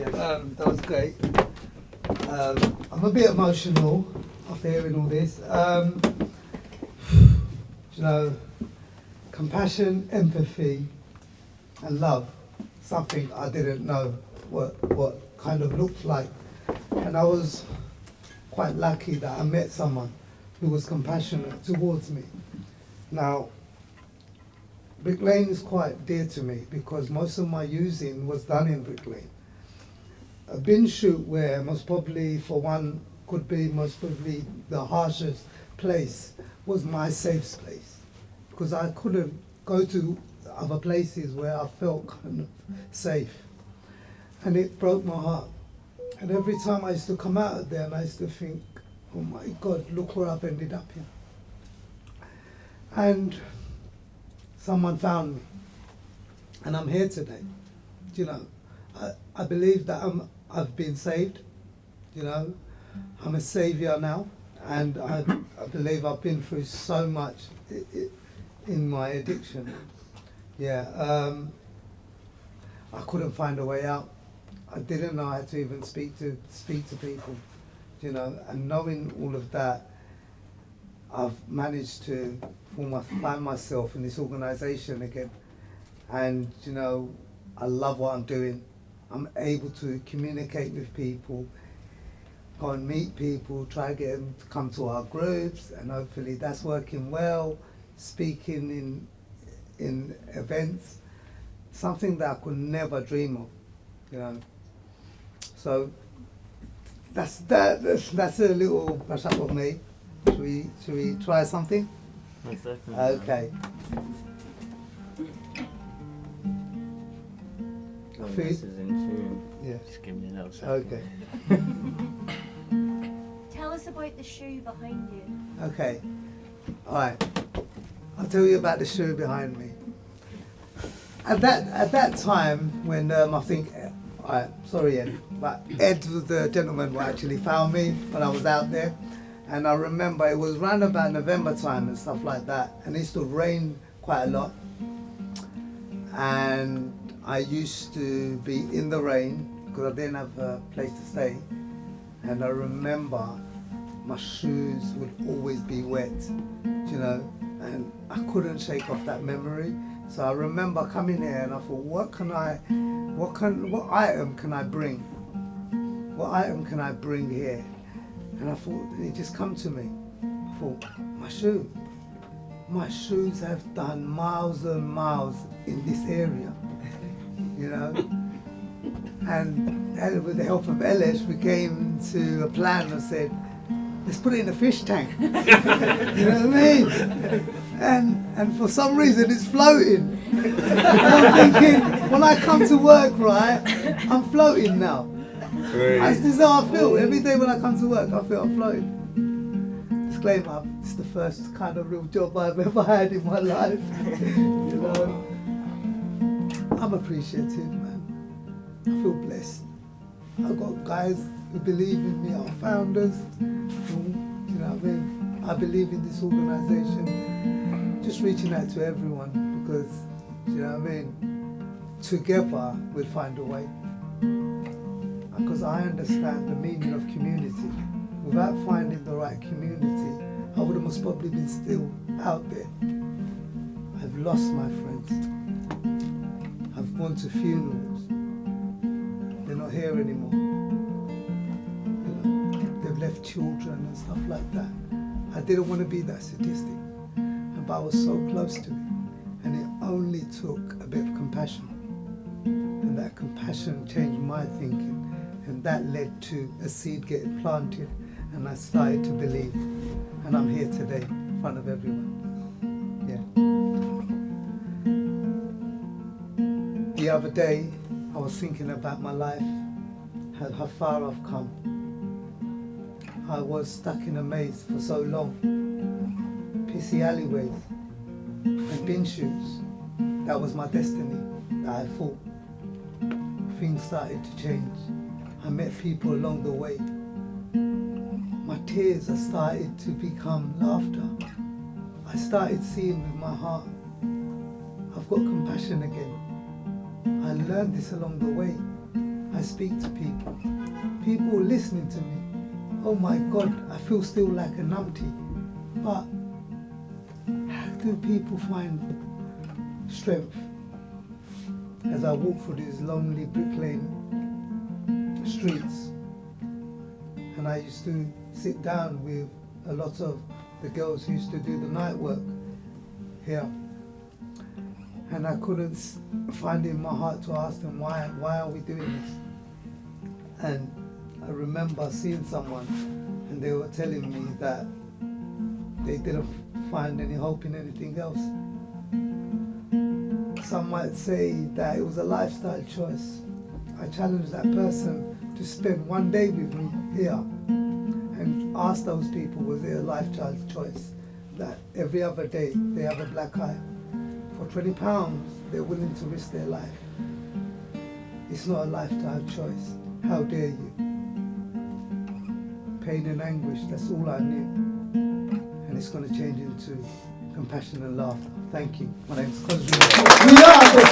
That was great. I'm a bit emotional after hearing all this. You know, compassion, empathy, and love. Something I didn't know what kind of looked like. And I was quite lucky that I met someone who was compassionate towards me. Now, Brick Lane is quite dear to me because most of my using was done in Brick Lane. A bin chute where most probably for one could be most probably the harshest place was my safe space because I couldn't go to other places where I felt kind of safe. And it broke my heart. And every time I used to come out of there and I used to think, oh my God, look where I've ended up here. And someone found me, and I'm here today. You know, I believe that I've been saved. You know, I'm a savior now, and I believe I've been through so much in my addiction. Yeah, I couldn't find a way out. I didn't know how to even speak to people. You know, and knowing all of that, I've managed to find myself in this organisation again. And, you know, I love what I'm doing. I'm able to communicate with people, go and meet people, try to get them to come to our groups, and hopefully that's working well. Speaking in events, something that I could never dream of, you know. So that's a little brush up of me. Should we try something? Most definitely. Okay. Oh, this is in tune. Yeah. Just give me a little second. Okay. Tell us about the shoe behind you. Okay. All right. I'll tell you about the shoe behind me. At that time when I think, sorry Ed, but Ed was the gentleman who actually found me when I was out there. And I remember it was around about November time and stuff like that. And it used to rain quite a lot. And I used to be in the rain because I didn't have a place to stay. And I remember my shoes would always be wet, you know, and I couldn't shake off that memory. So I remember coming here and I thought, what item can I bring? What item can I bring here? And I thought, it just come to me. I thought, my shoe. My shoes have done miles and miles in this area, you know. And with the help of Elish, we came to a plan and said, let's put it in a fish tank. You know what I mean? And for some reason it's floating. And I'm thinking, when I come to work, right, I'm floating now. This is how I feel. Every day when I come to work, I feel I'm floating. Disclaimer, it's the first kind of real job I've ever had in my life. You know, I'm appreciative, man. I feel blessed. I've got guys who believe in me, our founders. You know what I mean? I believe in this organisation. Just reaching out to everyone because, you know what I mean? Together we'll find a way. Because I understand the meaning of community. Without finding the right community, I would have most probably been still out there. I've lost my friends. I've gone to funerals. They're not here anymore. You know, they've left children and stuff like that. I didn't want to be that sadistic, but I was so close to it. And it only took a bit of compassion. And that compassion changed my thinking. And that led to a seed getting planted, and I started to believe. And I'm here today in front of everyone. Yeah. The other day, I was thinking about my life, how far I've come. I was stuck in a maze for so long. Pissy alleyways and bin chutes. That was my destiny, that I thought. Things started to change. I met people along the way. My tears have started to become laughter. I started seeing with my heart. I've got compassion again. I learned this along the way. I speak to people. People listening to me. Oh my God, I feel still like a numpty. But how do people find strength as I walk through these lonely brick lane streets? And I used to sit down with a lot of the girls who used to do the night work here. And I couldn't find it in my heart to ask them, why are we doing this? And I remember seeing someone and they were telling me that they didn't find any hope in anything else. Some might say that it was a lifestyle choice. I challenged that person to spend one day with me here and ask those people, was it a lifestyle choice? That every other day they have a black eye. For £20, they're willing to risk their life. It's not a lifestyle choice. How dare you? Pain and anguish, that's all I knew. And it's going to change into compassion and laughter. Thank you. My name's Khosru. We are the